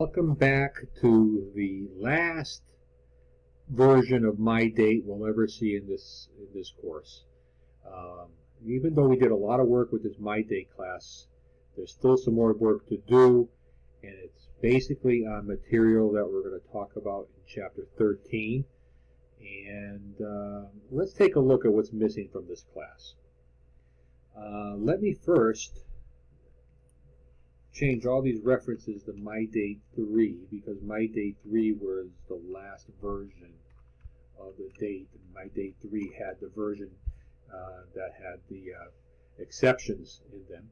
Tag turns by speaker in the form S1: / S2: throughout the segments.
S1: Welcome back to the last version of MyDate we'll ever see in this course. Even though we did a lot of work with this MyDate class, there's still some more work to do, and it's basically on material that we're going to talk about in Chapter 13. And let's take a look at what's missing from this class. Let me first change all these references to MyDate3 because MyDate3 was the last version of the date, and MyDate3 had the version that had the exceptions in them.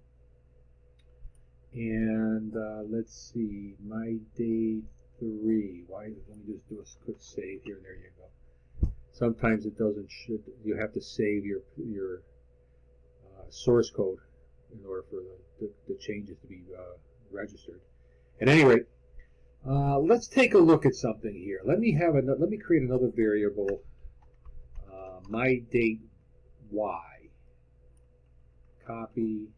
S1: And let's see, MyDate3. Let me just do a quick save here. There you go. Sometimes it doesn't. You have to save your source code in order for the changes to be registered. At any rate, let's take a look at something here. Let me create another variable, MyDate y. Copy,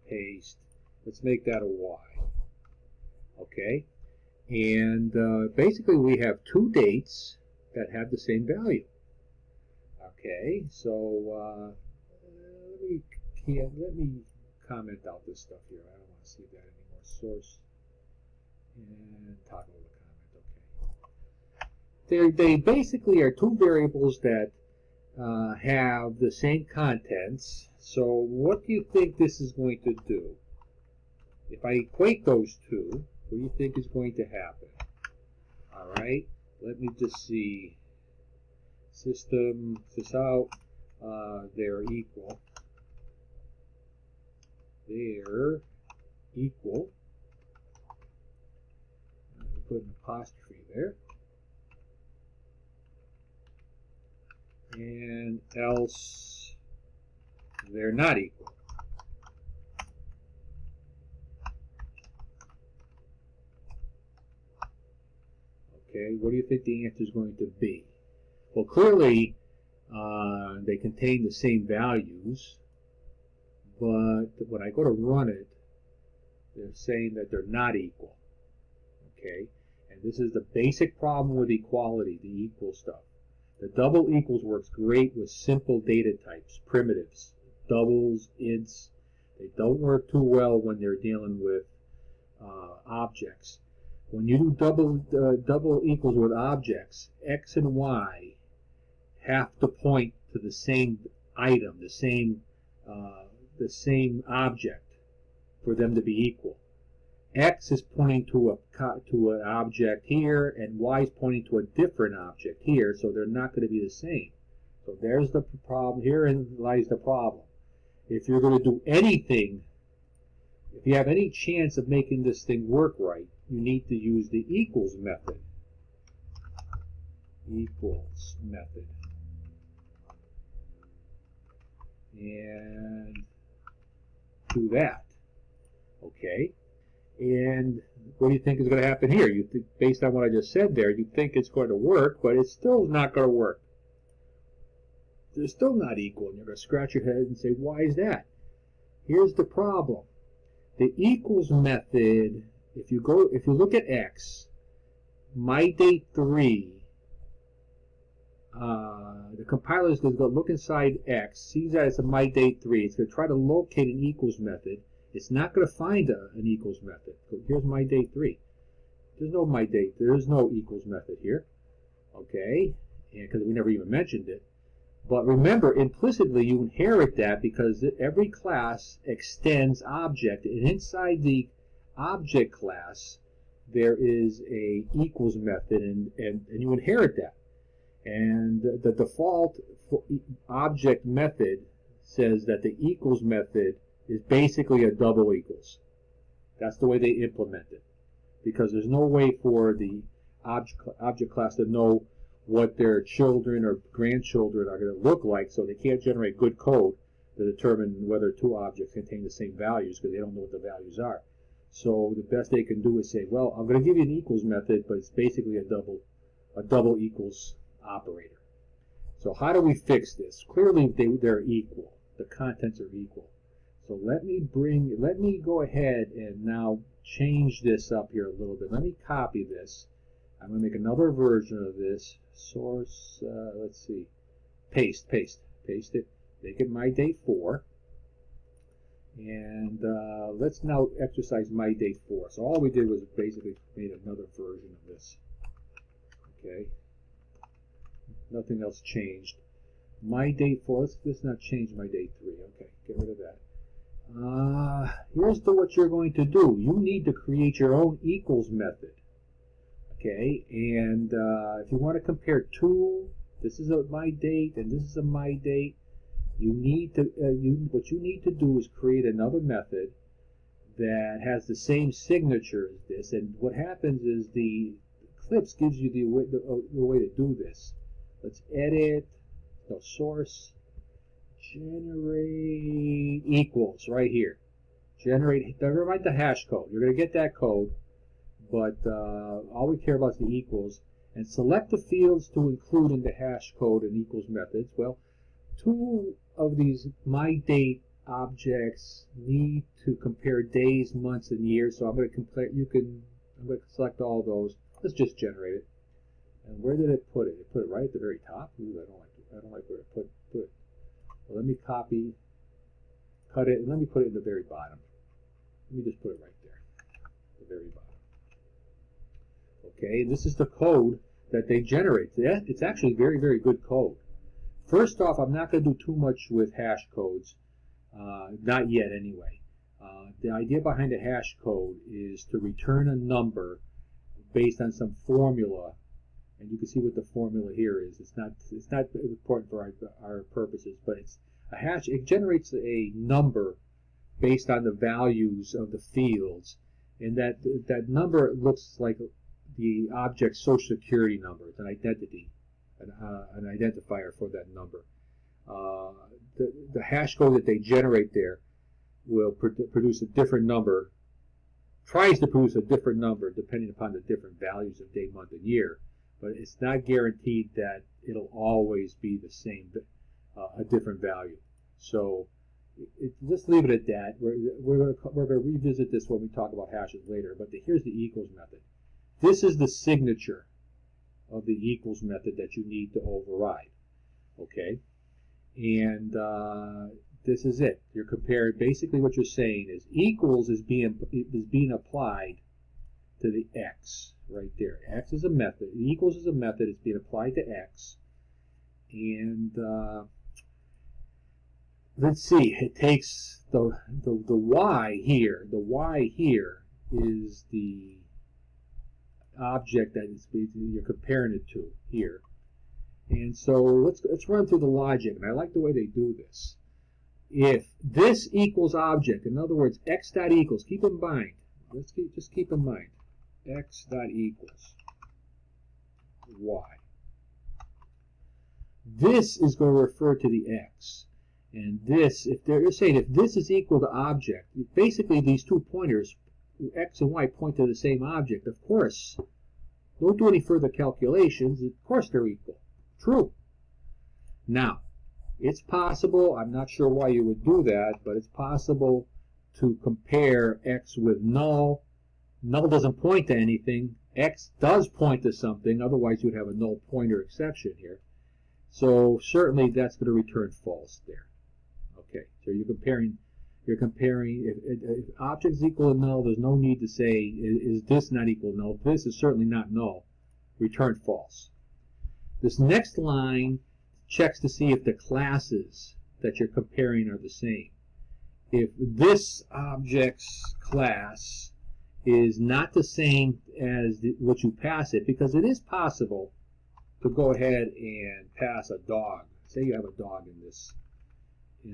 S1: paste. Let's make that a y. Okay, and basically we have two dates that have the same value. Okay, so let me comment out this stuff here. I don't want to see that anymore. Source and toggle the comment. Okay. They basically are two variables that have the same contents. So what do you think this is going to do? If I equate those two, what do you think is going to happen? All right. Let me just see. System this out. They're equal. They're equal. Put an apostrophe there. And else they're not equal. Okay, what do you think the answer is going to be? Well, clearly they contain the same values, but when I go to run it, they're saying that they're not equal. Okay, and this is the basic problem with equality, the equal stuff. The double equals works great with simple data types, primitives, doubles, ints. They don't work too well when they're dealing with objects. When you do double equals with objects, x and y have to point to the same item, the same object for them to be equal. X is pointing to an object here, and Y is pointing to a different object here, so they're not going to be the same. So there's the problem. Herein lies the problem. If you're going to do anything, if you have any chance of making this thing work right, you need to use the equals method. Equals method. And do that. Okay. And what do you think is going to happen here? You think, based on what I just said there, you think it's going to work, but it's still not going to work. They're still not equal, and you're going to scratch your head and say, why is that? Here's the problem. The equals method, if you look at x, MyDate3, the compiler is going to look inside x, sees that it's a MyDate3. It's going to try to locate an equals method. It's not going to find an equals method. So here's MyDate3. There's no MyDate. There is no equals method here. Okay, because we never even mentioned it. But remember, implicitly you inherit that because every class extends object, and inside the object class there is a equals method, and you inherit that. And the default object method says that the equals method is basically a double equals. That's the way they implement it, because there's no way for the object class to know what their children or grandchildren are going to look like, so they can't generate good code to determine whether two objects contain the same values because they don't know what the values are. So the best they can do is say, well, I'm going to give you an equals method, but it's basically a double equals operator. So how do we fix this? Clearly they're equal. The contents are equal. So let me go ahead and now change this up here a little bit. Let me copy this. I'm going to make another version of this. Source, let's see, paste it, make it MyDate4. And let's now exercise MyDate4. So all we did was basically made another version of this. Okay, nothing else changed. MyDate4, let's not change MyDate3. Okay, get rid of that. Here's what you're going to do. You need to create your own equals method. Okay, and if you want to compare two, this is a MyDate and this is a MyDate. You need to what you need to do is create another method that has the same signature as this. And what happens is the Eclipse gives you the way to do this. Let's edit. No, source. Generate equals right here. Generate. Never mind the hash code. You're going to get that code, but all we care about is the equals. And select the fields to include in the hash code and equals methods. Well, two of these MyDate objects need to compare days, months, and years. So I'm going to compare. I'm going to select all those. Let's just generate it. And where did it put it? It put it right at the very top. Ooh, I don't like where it put it. Well, let me copy, cut it, and let me put it in the very bottom. Let me just put it right there, the very bottom. Okay, this is the code that they generate. It's actually very, very good code. First off, I'm not going to do too much with hash codes, not yet anyway. The idea behind a hash code is to return a number based on some formula, and you can see what the formula here is. It's not important for our purposes, but it's a hash. It generates a number based on the values of the fields, and that number looks like the object's social security number. It's an identity, an identifier for that number. The hash code that they generate there will produce a different number, tries to produce a different number depending upon the different values of day, month, and year. But it's not guaranteed that it'll always be the same, a different value. So just leave it at that. We're going to revisit this when we talk about hashes later. But here's the equals method. This is the signature of the equals method that you need to override. Okay, and this is it. You're comparing. Basically, what you're saying is equals is being applied to the x. Right there. X is a method. Equals is a method. It's being applied to x. And let's see. It takes the y here. The y here is the object that you're comparing it to here. And so let's run through the logic. And I like the way they do this. If this equals object, in other words, x dot equals. Keep in mind. Just keep in mind. X dot equals y. This is going to refer to the x, and this, if they're saying if this is equal to object, basically these two pointers, x and y, point to the same object. Of course, don't do any further calculations. Of course, they're equal. True. Now, it's possible. I'm not sure why you would do that, but it's possible to compare x with null. Null doesn't point to anything. X does point to something. Otherwise, you'd have a null pointer exception here. So certainly that's going to return false there. Okay. So you're comparing. If object is equal to null, there's no need to say is this not equal to null. This is certainly not null. Return false. This next line checks to see if the classes that you're comparing are the same. If this object's class is not the same as what you pass it, because it is possible to go ahead and pass a dog. Say you have a dog in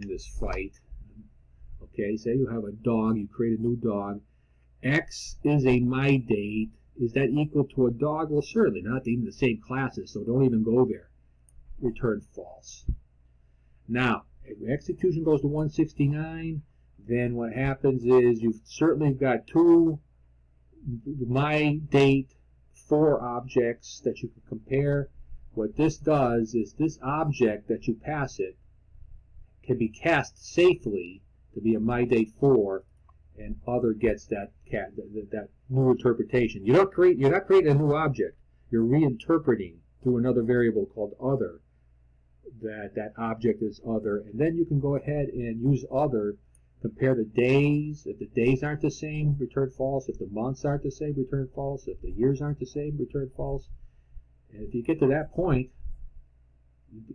S1: this fight. Okay, say you have a dog, you create a new dog. X is a MyDate. Is that equal to a dog? Well, certainly not even the same classes, so don't even go there. Return false. Now, if execution goes to 169, then what happens is you've certainly got two MyDate4 objects that you can compare. What this does is this object that you pass it can be cast safely to be a MyDate4, and other gets that new interpretation. You're not creating a new object. You're reinterpreting through another variable called other that object is other, and then you can go ahead and use other. Compare the days. If the days aren't the same, return false. If the months aren't the same, return false. If the years aren't the same, return false. And if you get to that point,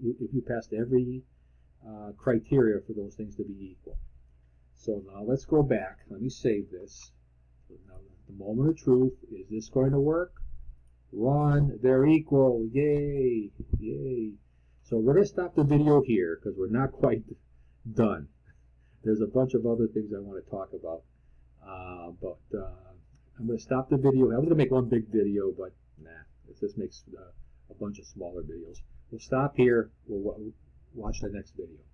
S1: if you passed every criteria for those things to be equal. So now let's go back. Let me save this. So now the moment of truth. Is this going to work? Run. They're equal. Yay. Yay. So we're going to stop the video here because we're not quite done. There's a bunch of other things I want to talk about. But I'm going to stop the video. I was going to make one big video, but nah. It just makes a bunch of smaller videos. We'll stop here. We'll watch the next video.